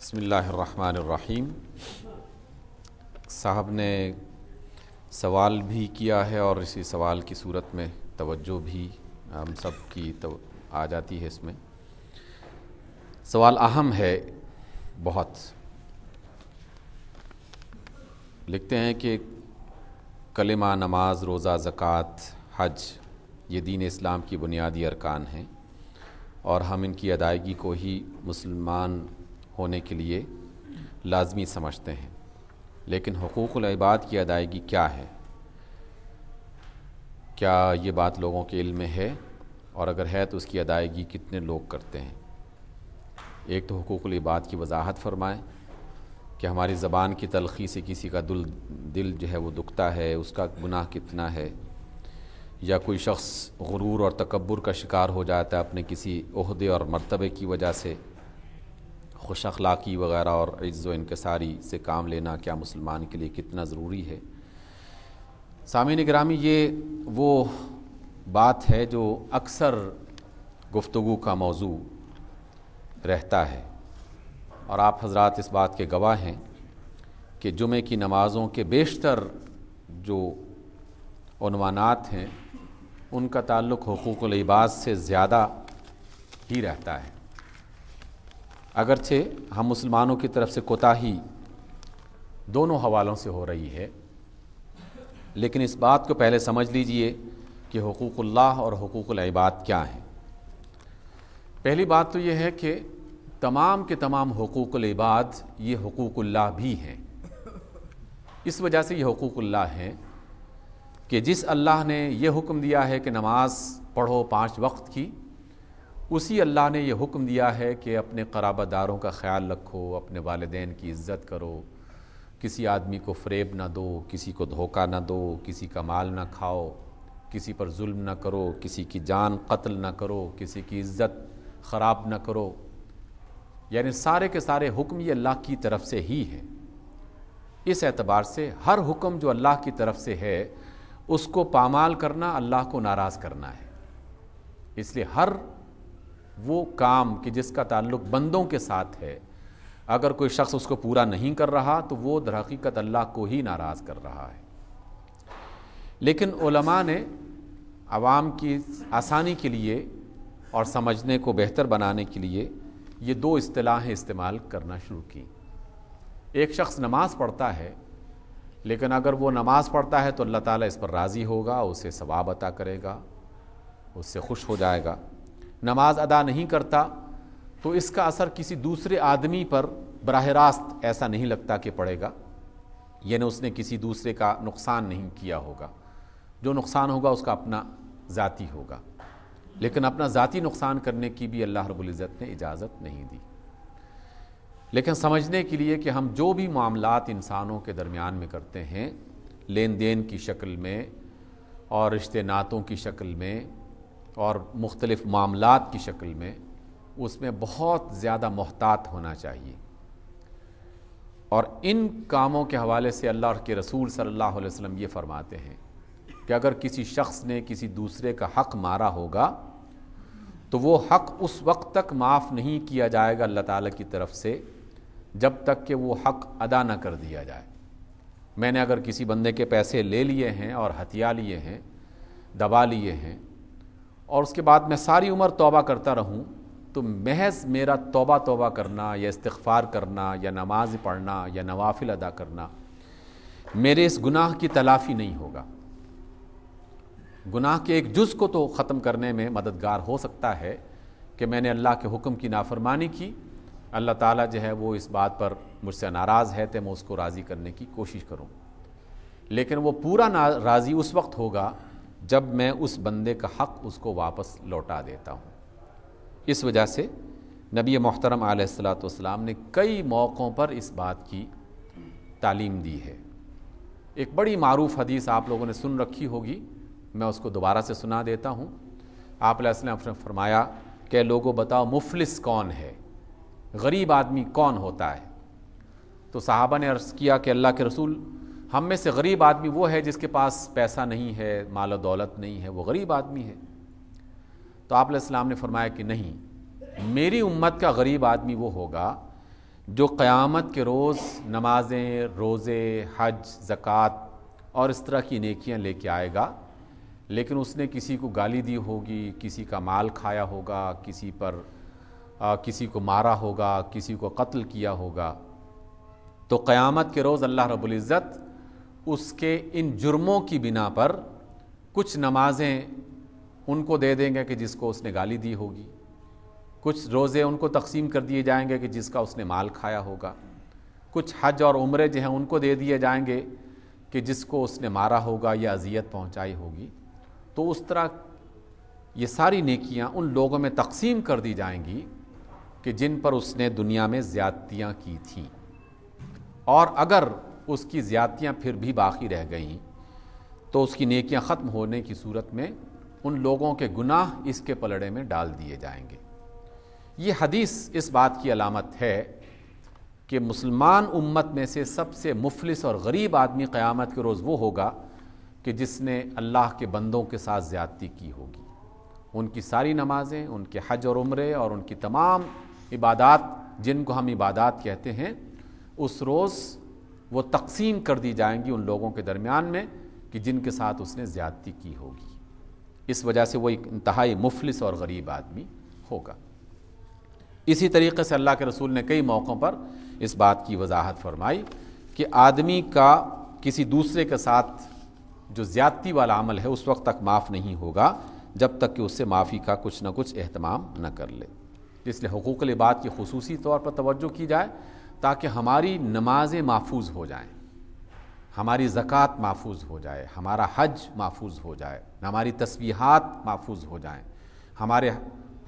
بسم اللہ الرحمن الرحیم۔ صاحب نے سوال بھی کیا ہے اور اسی سوال کی صورت میں توجہ بھی ہم سب کی آ جاتی ہے۔ اس میں سوال اہم ہے بہت۔ لکھتے ہیں کہ کلمہ، نماز، روزہ، زکوٰۃ، حج یہ دین اسلام کی بنیادی ارکان ہیں اور ہم ان کی ادائیگی کو ہی مسلمان ہونے کے لیے لازمی سمجھتے ہیں، لیکن حقوق العباد کی ادائیگی کیا ہے؟ کیا یہ بات لوگوں کے علم میں ہے؟ اور اگر ہے تو اس کی ادائیگی کتنے لوگ کرتے ہیں؟ ایک تو حقوق العباد کی وضاحت فرمائیں کہ ہماری زبان کی تلخی سے کسی کا دل جو ہے وہ دکھتا ہے، اس کا گناہ کتنا ہے؟ یا کوئی شخص غرور اور تکبر کا شکار ہو جاتا ہے اپنے کسی عہدے اور مرتبے کی وجہ سے، خوش اخلاقی وغیرہ اور عجز و انکساری سے کام لینا کیا مسلمان کے لیے کتنا ضروری ہے؟ سامعین گرامی، یہ وہ بات ہے جو اکثر گفتگو کا موضوع رہتا ہے، اور آپ حضرات اس بات کے گواہ ہیں کہ جمعے کی نمازوں کے بیشتر جو عنوانات ہیں ان کا تعلق حقوق العباد سے زیادہ ہی رہتا ہے۔ اگرچہ ہم مسلمانوں کی طرف سے کوتاہی دونوں حوالوں سے ہو رہی ہے، لیکن اس بات کو پہلے سمجھ لیجئے کہ حقوق اللہ اور حقوق العباد کیا ہیں۔ پہلی بات تو یہ ہے کہ تمام کے تمام حقوق العباد یہ حقوق اللہ بھی ہیں۔ اس وجہ سے یہ حقوق اللہ ہیں کہ جس اللہ نے یہ حکم دیا ہے کہ نماز پڑھو 5 وقت کی، اسی اللہ نے یہ حکم دیا ہے کہ اپنے قرابہ داروں کا خیال رکھو، اپنے والدین کی عزت کرو، کسی آدمی کو فریب نہ دو، کسی کو دھوکہ نہ دو، کسی کا مال نہ کھاؤ، کسی پر ظلم نہ کرو، کسی کی جان قتل نہ کرو، کسی کی عزت خراب نہ کرو۔ یعنی سارے کے سارے حکم یہ اللہ کی طرف سے ہی ہے۔ اس اعتبار سے ہر حکم جو اللہ کی طرف سے ہے اس کو پامال کرنا اللہ کو ناراض کرنا ہے۔ اس لیے ہر وہ کام کہ جس کا تعلق بندوں کے ساتھ ہے، اگر کوئی شخص اس کو پورا نہیں کر رہا تو وہ در حقیقت اللہ کو ہی ناراض کر رہا ہے۔ لیکن علماء نے عوام کی آسانی کے لیے اور سمجھنے کو بہتر بنانے کے لیے یہ 2 اصطلاحیں استعمال کرنا شروع کی۔ ایک شخص نماز پڑھتا ہے، لیکن اگر وہ نماز پڑھتا ہے تو اللہ تعالیٰ اس پر راضی ہوگا، اسے ثواب عطا کرے گا، اس سے خوش ہو جائے گا۔ نماز ادا نہیں کرتا تو اس کا اثر کسی دوسرے آدمی پر براہ راست ایسا نہیں لگتا کہ پڑے گا، یعنی اس نے کسی دوسرے کا نقصان نہیں کیا ہوگا۔ جو نقصان ہوگا اس کا اپنا ذاتی ہوگا، لیکن اپنا ذاتی نقصان کرنے کی بھی اللہ رب العزت نے اجازت نہیں دی۔ لیکن سمجھنے کے لیے کہ ہم جو بھی معاملات انسانوں کے درمیان میں کرتے ہیں، لین دین کی شکل میں اور رشتے ناتوں کی شکل میں اور مختلف معاملات کی شکل میں، اس میں بہت زیادہ محتاط ہونا چاہیے۔ اور ان کاموں کے حوالے سے اللہ کے رسول صلی اللہ علیہ وسلم یہ فرماتے ہیں کہ اگر کسی شخص نے کسی دوسرے کا حق مارا ہوگا تو وہ حق اس وقت تک معاف نہیں کیا جائے گا اللہ تعالیٰ کی طرف سے جب تک کہ وہ حق ادا نہ کر دیا جائے۔ میں نے اگر کسی بندے کے پیسے لے لیے ہیں اور ہتھیا لیے ہیں، دبا لیے ہیں، اور اس کے بعد میں ساری عمر توبہ کرتا رہوں تو محض میرا توبہ کرنا یا استغفار کرنا یا نماز پڑھنا یا نوافل ادا کرنا میرے اس گناہ کی تلافی نہیں ہوگا۔ گناہ کے ایک جز کو تو ختم کرنے میں مددگار ہو سکتا ہے کہ میں نے اللہ کے حکم کی نافرمانی کی، اللہ تعالیٰ جو ہے وہ اس بات پر مجھ سے ناراض ہے تو میں اس کو راضی کرنے کی کوشش کروں، لیکن وہ پورا راضی اس وقت ہوگا جب میں اس بندے کا حق اس کو واپس لوٹا دیتا ہوں۔ اس وجہ سے نبی محترم علیہ الصلوۃ والسلام نے کئی موقعوں پر اس بات کی تعلیم دی ہے۔ ایک بڑی معروف حدیث آپ لوگوں نے سن رکھی ہوگی، میں اس کو دوبارہ سے سنا دیتا ہوں۔ آپ علیہ السلام نے فرمایا کہ لوگوں بتاؤ مفلس کون ہے، غریب آدمی کون ہوتا ہے؟ تو صحابہ نے عرض کیا کہ اللہ کے رسول، ہم میں سے غریب آدمی وہ ہے جس کے پاس پیسہ نہیں ہے، مال و دولت نہیں ہے، وہ غریب آدمی ہے۔ تو آپ علیہ السلام نے فرمایا کہ نہیں، میری امت کا غریب آدمی وہ ہوگا جو قیامت کے روز نمازیں، روزے، حج، زکوٰۃ اور اس طرح کی نیکیاں لے کے آئے گا، لیکن اس نے کسی کو گالی دی ہوگی، کسی کا مال کھایا ہوگا، کسی کو مارا ہوگا، کسی کو قتل کیا ہوگا، تو قیامت کے روز اللہ رب العزت اس کے ان جرموں کی بنا پر کچھ نمازیں ان کو دے دیں گے کہ جس کو اس نے گالی دی ہوگی، کچھ روزے ان کو تقسیم کر دیے جائیں گے کہ جس کا اس نے مال کھایا ہوگا، کچھ حج اور عمرے جو ہیں ان کو دے دیے جائیں گے کہ جس کو اس نے مارا ہوگا یا اذیت پہنچائی ہوگی۔ تو اس طرح یہ ساری نیکیاں ان لوگوں میں تقسیم کر دی جائیں گی کہ جن پر اس نے دنیا میں زیادتیاں کی تھیں، اور اگر اس کی زیادتیاں پھر بھی باقی رہ گئیں تو اس کی نیکیاں ختم ہونے کی صورت میں ان لوگوں کے گناہ اس کے پلڑے میں ڈال دیے جائیں گے۔ یہ حدیث اس بات کی علامت ہے کہ مسلمان امت میں سے سب سے مفلس اور غریب آدمی قیامت کے روز وہ ہوگا کہ جس نے اللہ کے بندوں کے ساتھ زیادتی کی ہوگی۔ ان کی ساری نمازیں، ان کے حج اور عمرے اور ان کی تمام عبادات جن کو ہم عبادات کہتے ہیں، اس روز وہ تقسیم کر دی جائیں گی ان لوگوں کے درمیان میں کہ جن کے ساتھ اس نے زیادتی کی ہوگی۔ اس وجہ سے وہ ایک انتہائی مفلس اور غریب آدمی ہوگا۔ اسی طریقے سے اللہ کے رسول نے کئی موقعوں پر اس بات کی وضاحت فرمائی کہ آدمی کا کسی دوسرے کے ساتھ جو زیادتی والا عمل ہے اس وقت تک معاف نہیں ہوگا جب تک کہ اس سے معافی کا کچھ نہ کچھ اہتمام نہ کر لے۔ اس لیے حقوق العباد کی خصوصی طور پر توجہ کی جائے تاکہ ہماری نمازیں محفوظ ہو جائیں، ہماری زکوٰۃ محفوظ ہو جائے، ہمارا حج محفوظ ہو جائے، ہماری تسبیحات محفوظ ہو جائیں، ہمارے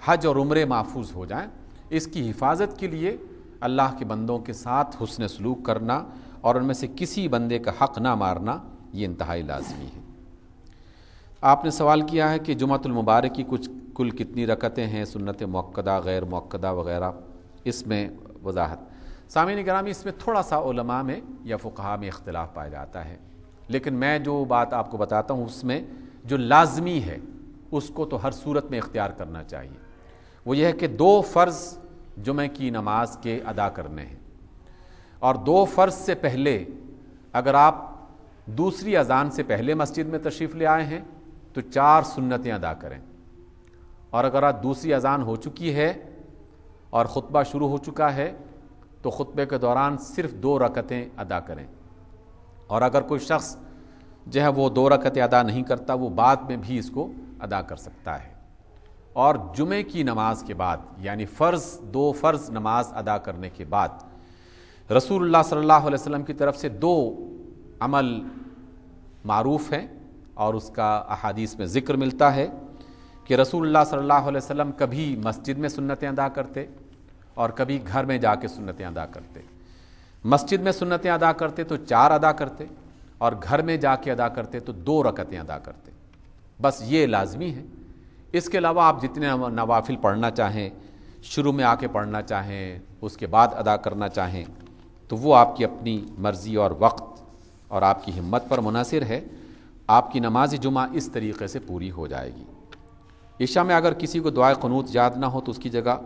حج اور عمرے محفوظ ہو جائیں۔ اس کی حفاظت کے لیے اللہ کے بندوں کے ساتھ حسن سلوک کرنا اور ان میں سے کسی بندے کا حق نہ مارنا یہ انتہائی لازمی ہے۔ آپ نے سوال کیا ہے کہ جمعۃ المبارک کی کل کتنی رکعتیں ہیں، سنت مؤکدہ، غیر مؤکدہ وغیرہ، اس میں وضاحت۔ سامعین گرامی، اس میں تھوڑا سا علماء میں یا فقہاء میں اختلاف پایا جاتا ہے، لیکن میں جو بات آپ کو بتاتا ہوں اس میں جو لازمی ہے اس کو تو ہر صورت میں اختیار کرنا چاہیے۔ وہ یہ ہے کہ 2 فرض جمعہ کی نماز کے ادا کرنے ہیں، اور 2 فرض سے پہلے اگر آپ دوسری اذان سے پہلے مسجد میں تشریف لے آئے ہیں تو 4 سنتیں ادا کریں، اور اگر آپ دوسری اذان ہو چکی ہے اور خطبہ شروع ہو چکا ہے تو خطبے کے دوران صرف 2 رکعتیں ادا کریں، اور اگر کوئی شخص جو ہے وہ 2 رکعتیں ادا نہیں کرتا وہ بعد میں بھی اس کو ادا کر سکتا ہے۔ اور جمعے کی نماز کے بعد یعنی 2 فرض نماز ادا کرنے کے بعد رسول اللہ صلی اللہ علیہ وسلم کی طرف سے 2 عمل معروف ہیں، اور اس کا احادیث میں ذکر ملتا ہے کہ رسول اللہ صلی اللہ علیہ وسلم کبھی مسجد میں سنتیں ادا کرتے اور کبھی گھر میں جا کے سنتیں ادا کرتے۔ مسجد میں سنتیں ادا کرتے تو 4 ادا کرتے، اور گھر میں جا کے ادا کرتے تو 2 رکعتیں ادا کرتے۔ بس یہ لازمی ہے۔ اس کے علاوہ آپ جتنے نوافل پڑھنا چاہیں، شروع میں آ کے پڑھنا چاہیں، اس کے بعد ادا کرنا چاہیں، تو وہ آپ کی اپنی مرضی اور وقت اور آپ کی ہمت پر منحصر ہے۔ آپ کی نماز جمعہ اس طریقے سے پوری ہو جائے گی۔ عشاء میں اگر کسی کو دعائے قنوت یاد نہ ہو تو اس کی جگہ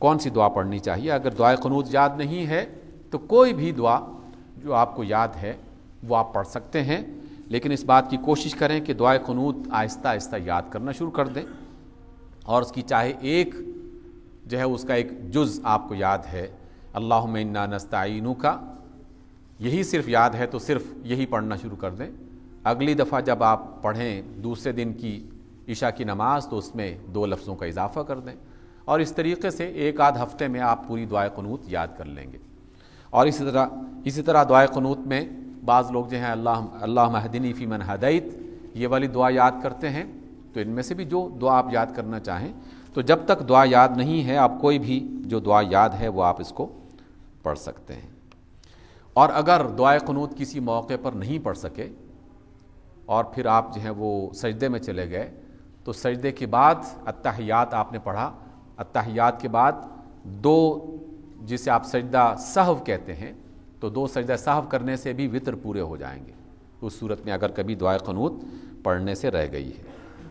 کون سی دعا پڑھنی چاہیے؟ اگر دعائے قنوت یاد نہیں ہے تو کوئی بھی دعا جو آپ کو یاد ہے وہ آپ پڑھ سکتے ہیں، لیکن اس بات کی کوشش کریں کہ دعائے قنوت آہستہ آہستہ یاد کرنا شروع کر دیں، اور اس کی چاہے ایک جو ہے اس کا ایک جز آپ کو یاد ہے، اللہم انا نستعینک، یہی صرف یاد ہے تو صرف یہی پڑھنا شروع کر دیں۔ اگلی دفعہ جب آپ پڑھیں دوسرے دن کی عشاء کی نماز تو اس میں 2 لفظوں کا اضافہ کر دیں، اور اس طریقے سے 1 آدھ ہفتے میں آپ پوری دعائے قنوت یاد کر لیں گے۔ اور اسی طرح دعائے قنوت میں بعض لوگ جو ہیں اللہم اہدنی فی من ہدیت، یہ والی دعا یاد کرتے ہیں، تو ان میں سے بھی جو دعا آپ یاد کرنا چاہیں، تو جب تک دعا یاد نہیں ہے آپ کوئی بھی جو دعا یاد ہے وہ آپ اس کو پڑھ سکتے ہیں۔ اور اگر دعائے قنوت کسی موقع پر نہیں پڑھ سکے اور پھر آپ جو ہیں وہ سجدے میں چلے گئے تو سجدے کے بعد اتحیات آپ نے پڑھا، اتحیات کے بعد 2 جسے آپ سجدہ سہو کہتے ہیں، تو 2 سجدہ سہو کرنے سے بھی وتر پورے ہو جائیں گے، اس صورت میں اگر کبھی دعائے قنوت پڑھنے سے رہ گئی ہے۔